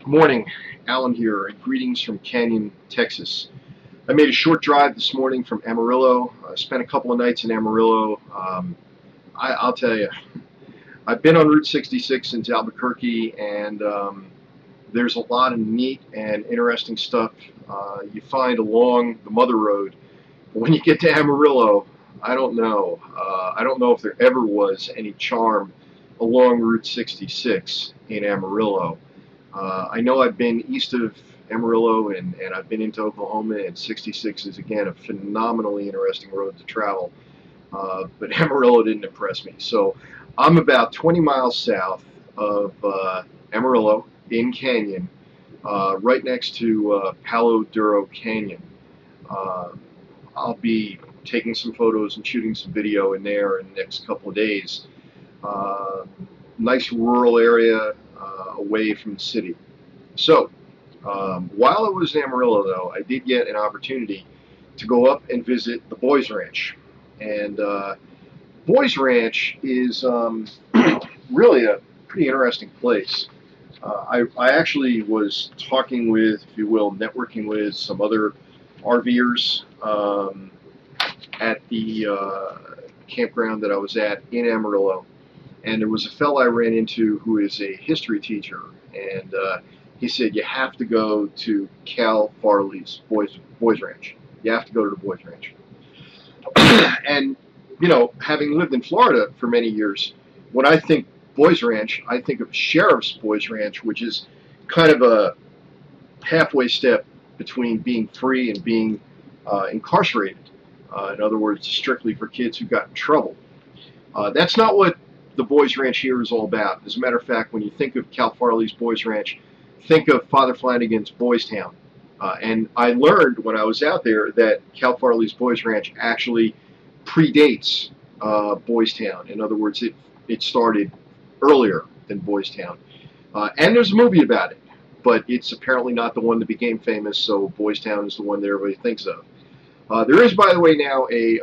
Good morning, Alan here, and greetings from Canyon, Texas. I made a short drive this morning from Amarillo. I spent a couple of nights in Amarillo. I'll tell you, I've been on Route 66 into Albuquerque, and there's a lot of neat and interesting stuff you find along the Mother Road. But when you get to Amarillo, I don't know. I don't know if there ever was any charm along Route 66 in Amarillo. I know I've been east of Amarillo and I've been into Oklahoma, and 66 is again a phenomenally interesting road to travel. But Amarillo didn't impress me. So I'm about 20 miles south of Amarillo in Canyon, right next to Palo Duro Canyon. Uh, I'll be taking some photos and shooting some video in there in the next couple of days. Uh, Nice rural area away from the city. So, while I was in Amarillo, though, I did get an opportunity to go up and visit the Boys Ranch. And Boys Ranch is really a pretty interesting place. I actually was talking with, if you will, networking with some other RVers at the campground that I was at in Amarillo. And there was a fellow I ran into who is a history teacher, and he said, you have to go to Cal Farley's Boys Ranch. You have to go to the Boys Ranch. And, you know, having lived in Florida for many years, when I think Boys Ranch, I think of Sheriff's Boys Ranch, which is kind of a halfway step between being free and being incarcerated. In other words, strictly for kids who got in trouble. That's not what the Boys Ranch here is all about. As a matter of fact, when you think of Cal Farley's Boys Ranch, think of Father Flanagan's Boys Town. And I learned when I was out there that Cal Farley's Boys Ranch actually predates Boys Town. In other words, it started earlier than Boys Town. And there's a movie about it, but it's apparently not the one that became famous, so Boys Town is the one that everybody thinks of. There is, by the way, now in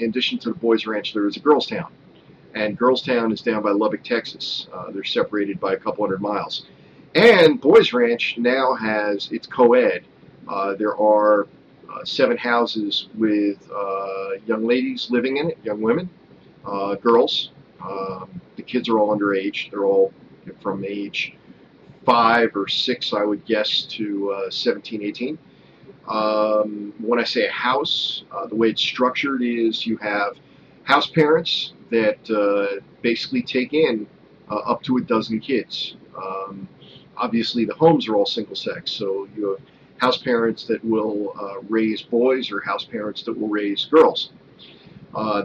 addition to the Boys Ranch, there is a Girls Town. And Girls Town is down by Lubbock, Texas. They're separated by a couple hundred miles. And Boys Ranch now has, it's co-ed. There are 7 houses with young ladies living in it, young women, girls. The kids are all underage. They're all from age 5 or 6, I would guess, to 17, 18. When I say a house, the way it's structured is you have house parents that basically take in up to a dozen kids. Obviously, the homes are all single sex, so you have house parents that will raise boys or house parents that will raise girls.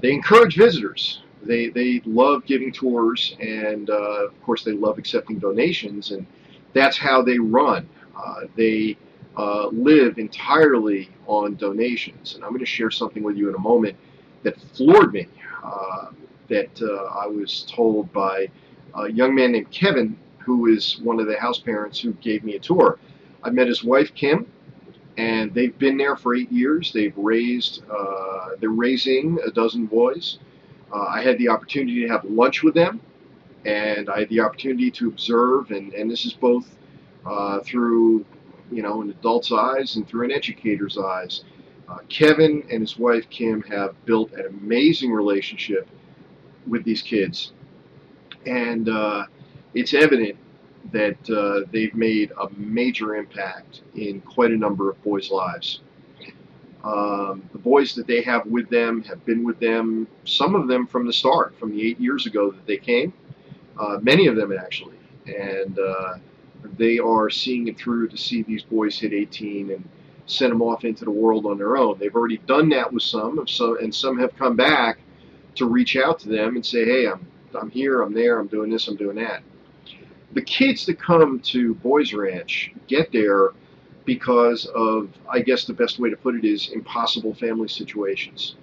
They encourage visitors. They love giving tours, and of course, they love accepting donations, and that's how they run. They live entirely on donations, and I'm going to share something with you in a moment that floored me. That I was told by a young man named Kevin, who is one of the house parents who gave me a tour. I met his wife Kim, and they've been there for 8 years. They're raising a dozen boys. I had the opportunity to have lunch with them, and I had the opportunity to observe, and this is both through, you know, an adult's eyes and through an educator's eyes. Kevin and his wife Kim have built an amazing relationship with these kids, and it's evident that they've made a major impact in quite a number of boys' lives. The boys that they have with them have been with them, some of them from the start, from the 8 years ago that they came, many of them actually, and they are seeing it through to see these boys hit 18 and send them off into the world on their own. They've already done that with some, and some have come back to reach out to them and say, hey, I'm here, I'm there, I'm doing this, I'm doing that. The kids that come to Boys Ranch get there because of, I guess the best way to put it is, impossible family situations.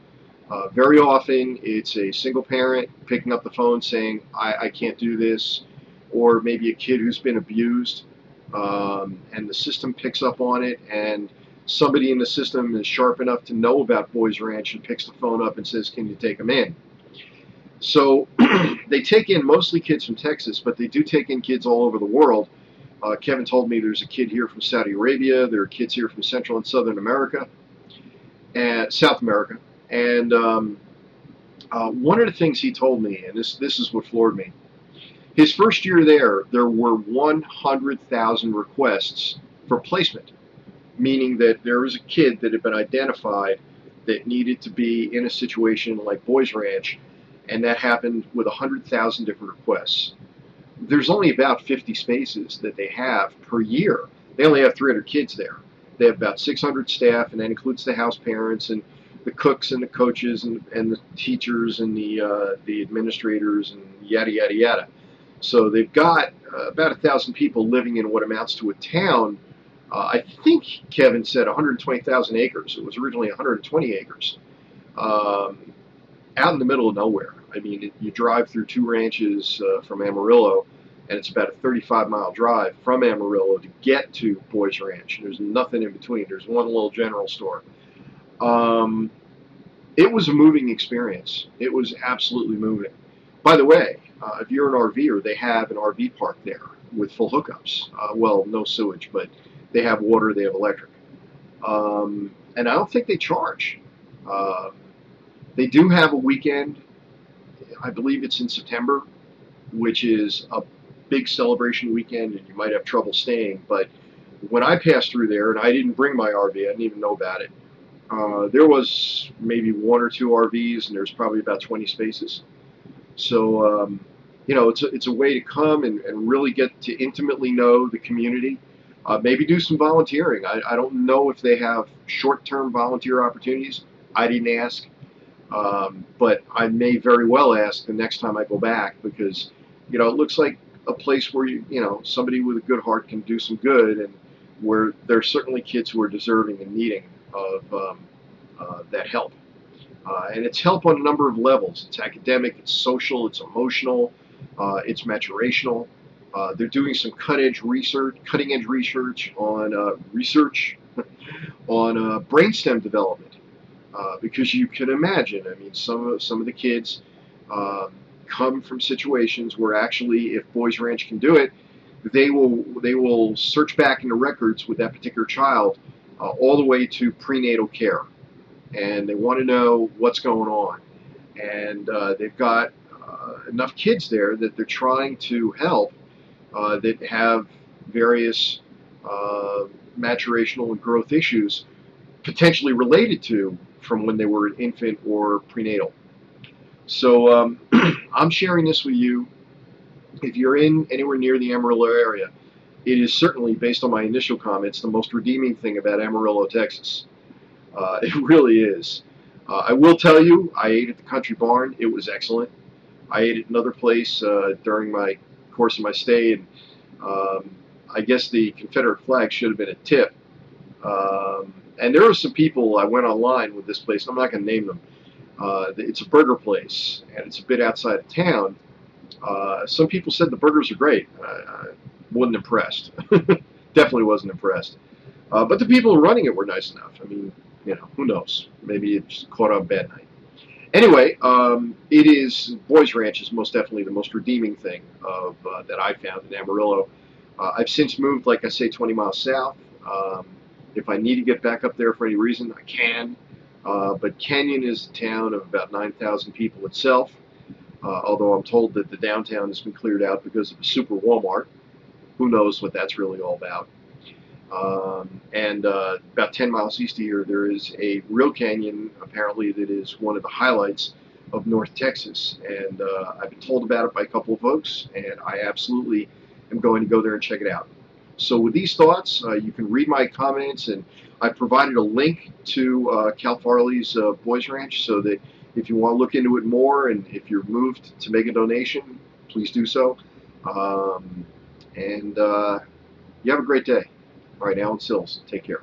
Very often it's a single parent picking up the phone saying, I can't do this, or maybe a kid who's been abused, and the system picks up on it, and somebody in the system is sharp enough to know about Boys Ranch and picks the phone up and says, can you take them in? So they take in mostly kids from Texas, but they do take in kids all over the world Kevin told me there's a kid here from Saudi Arabia. There are kids here from Central and Southern America and South America. And one of the things he told me, and this is what floored me, his first year there were 100,000 requests for placement, meaning that there was a kid that had been identified that needed to be in a situation like Boys Ranch, and that happened with 100,000 different requests. There's only about 50 spaces that they have per year. They only have 300 kids there. They have about 600 staff, and that includes the house parents and the cooks and the coaches and the teachers and the administrators and yada yada yada. So they've got about 1,000 people living in what amounts to a town. I think Kevin said 120,000 acres. It was originally 120 acres, out in the middle of nowhere. I mean, you drive through 2 ranches from Amarillo, and it's about a 35-mile drive from Amarillo to get to Boys Ranch. There's nothing in between. There's one little general store. It was a moving experience. It was absolutely moving. By the way, if you're an RVer, they have an RV park there with full hookups. Well, no sewage, but they have water, they have electric. And I don't think they charge. They do have a weekend. I believe it's in September, which is a big celebration weekend, and you might have trouble staying. But when I passed through there, and I didn't bring my RV, I didn't even know about it, there was maybe 1 or 2 RVs, and there's probably about 20 spaces. So, it's a way to come and really get to intimately know the community. Maybe do some volunteering. I don't know if they have short-term volunteer opportunities. I didn't ask. But I may very well ask the next time I go back, because, it looks like a place where, somebody with a good heart can do some good, and where there's certainly kids who are deserving and needing of that help. And it's help on a number of levels. It's academic, it's social, it's emotional, it's maturational. They're doing some cutting edge research on on brainstem development. Because you can imagine, I mean, some of the kids come from situations where actually, if Boys Ranch can do it, they will search back into records with that particular child all the way to prenatal care, and they want to know what's going on. And they've got enough kids there that they're trying to help that have various maturational and growth issues potentially related to from when they were an infant or prenatal. So I'm sharing this with you. If you're in anywhere near the Amarillo area, it is certainly, based on my initial comments, the most redeeming thing about Amarillo, Texas. It really is. I will tell you, I ate at the Country Barn. It was excellent. I ate at another place during my course of my stay, and I guess the Confederate flag should have been a tip. And there are some people, I went online with this place, I'm not going to name them. It's a burger place, and it's a bit outside of town. Some people said the burgers are great. I wasn't impressed. Definitely wasn't impressed. But the people running it were nice enough. I mean, who knows? Maybe it just caught on a bad night. Anyway, Boys Ranch is most definitely the most redeeming thing that I found in Amarillo. I've since moved, like I say, 20 miles south. If I need to get back up there for any reason, I can. But Canyon is a town of about 9,000 people itself, although I'm told that the downtown has been cleared out because of a super Walmart. Who knows what that's really all about. And about 10 miles east of here, there is a real canyon, apparently, that is one of the highlights of North Texas. And I've been told about it by a couple of folks, and I absolutely am going to go there and check it out. So with these thoughts, you can read my comments, and I provided a link to Cal Farley's Boys Ranch, so that if you want to look into it more, and if you're moved to make a donation, please do so. You have a great day. All right, Alan Sills, take care.